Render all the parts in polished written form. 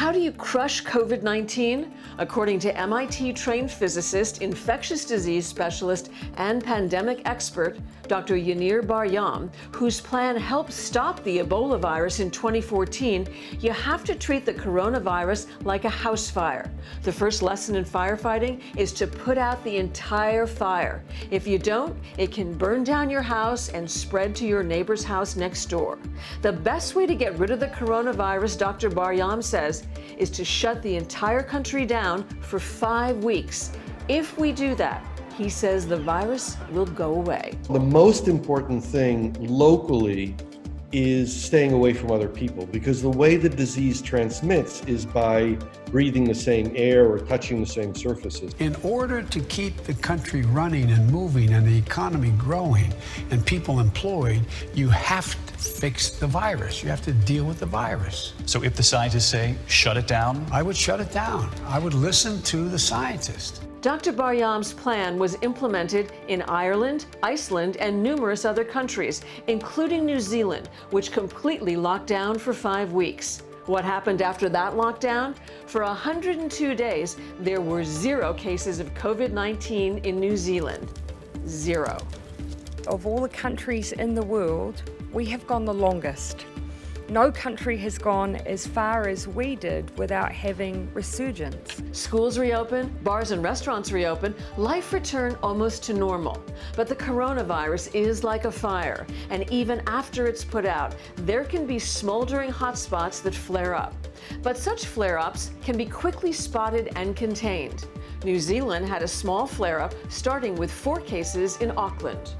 How do you crush COVID-19? According to MIT-trained physicist, infectious disease specialist, and pandemic expert, Dr. Yaneer Bar-Yam, whose plan helped stop the Ebola virus in 2014, you have to treat the coronavirus like a house fire. The first lesson in firefighting is to put out the entire fire. If you don't, it can burn down your house and spread to your neighbor's house next door. The best way to get rid of the coronavirus, Dr. Bar-Yam says, is to shut the entire country down for 5 weeks. If we do that, he says the virus will go away. The most important thing locally is staying away from other people, because the way the disease transmits is by breathing the same air or touching the same surfaces. In order to keep the country running and moving and the economy growing and people employed, you have to fix the virus. You have to deal with the virus. So if the scientists say, shut it down? I would shut it down. I would listen to the scientists. Dr. Bar-Yam's plan was implemented in Ireland, Iceland, and numerous other countries, including New Zealand, which completely locked down for 5 weeks. What happened after that lockdown? For 102 days, there were 0 cases of COVID-19 in New Zealand. 0. Of all the countries in the world, we have gone the longest. No country has gone as far as we did without having resurgence. Schools reopen, bars and restaurants reopen, life returned almost to normal. But the coronavirus is like a fire, and even after it's put out, there can be smoldering hotspots that flare up. But such flare-ups can be quickly spotted and contained. New Zealand had a small flare-up starting with 4 cases in Auckland.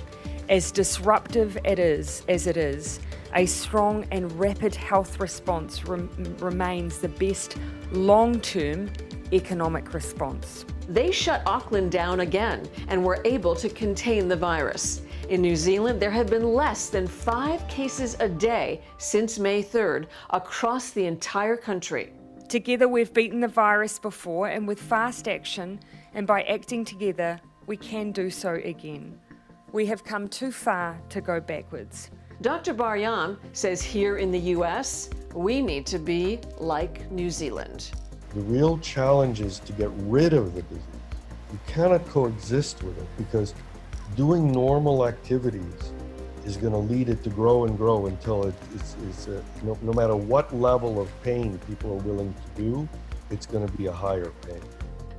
As disruptive as it is, a strong and rapid health response remains the best long-term economic response. They shut Auckland down again and were able to contain the virus. In New Zealand, there have been less than 5 cases a day since May 3rd across the entire country. Together, we've beaten the virus before, and with fast action and by acting together, we can do so again. We have come too far to go backwards. Dr. Bar-Yam says here in the U.S., we need to be like New Zealand. The real challenge is to get rid of the disease. You cannot coexist with it, because doing normal activities is going to lead it to grow and grow until no matter what level of pain people are willing to do, it's going to be a higher pain.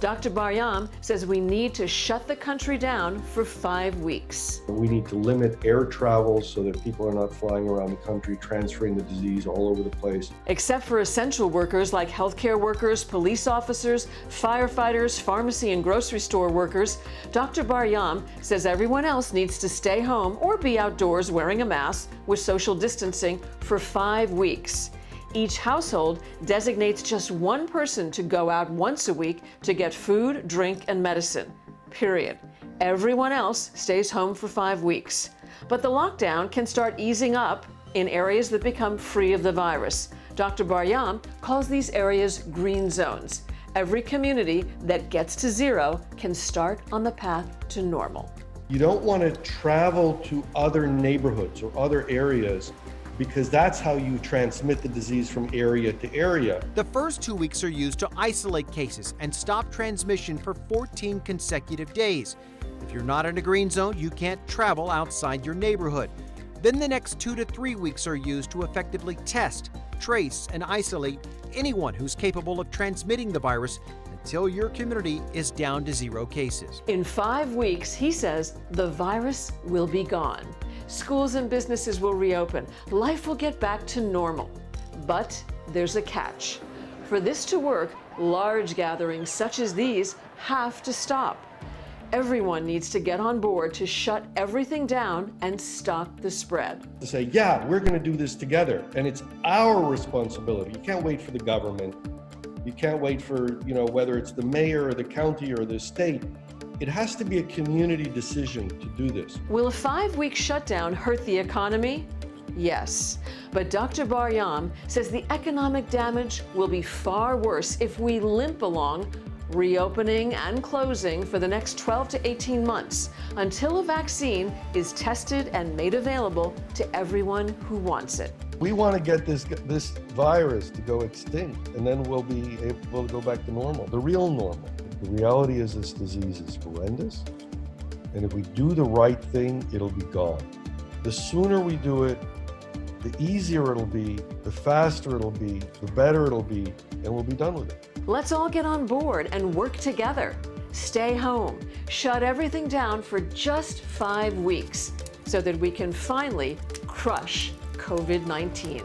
Dr. Bar-Yam says we need to shut the country down for 5 weeks. We need to limit air travel so that people are not flying around the country transferring the disease all over the place. Except for essential workers like healthcare workers, police officers, firefighters, pharmacy and grocery store workers, Dr. Bar-Yam says everyone else needs to stay home or be outdoors wearing a mask with social distancing for 5 weeks. Each household designates just one person to go out once a week to get food, drink, and medicine. Period. Everyone else stays home for 5 weeks. But the lockdown can start easing up in areas that become free of the virus. Dr. Bar-Yam calls these areas green zones. Every community that gets to 0 can start on the path to normal. You don't want to travel to other neighborhoods or other areas, because that's how you transmit the disease from area to area. The first 2 weeks are used to isolate cases and stop transmission for 14 consecutive days. If you're not in a green zone, you can't travel outside your neighborhood. Then the next 2 to 3 weeks are used to effectively test, trace, and isolate anyone who's capable of transmitting the virus until your community is down to 0 cases. In 5 weeks, he says, the virus will be gone. Schools and businesses will reopen. Life will get back to normal. But there's a catch. For this to work, large gatherings such as these have to stop. Everyone needs to get on board to shut everything down and stop the spread. To say, yeah, we're going to do this together, and it's our responsibility. You can't wait for the government. You can't wait for, whether it's the mayor or the county or the state. It has to be a community decision to do this. Will a 5-week shutdown hurt the economy? Yes. But Dr. Bar-Yam says the economic damage will be far worse if we limp along reopening and closing for the next 12 to 18 months until a vaccine is tested and made available to everyone who wants it. We want to get this virus to go extinct, and then we'll be able to go back to normal, the real normal. The reality is this disease is horrendous, and if we do the right thing, it'll be gone. The sooner we do it, the easier it'll be, the faster it'll be, the better it'll be, and we'll be done with it. Let's all get on board and work together. Stay home, shut everything down for just 5 weeks so that we can finally crush COVID-19.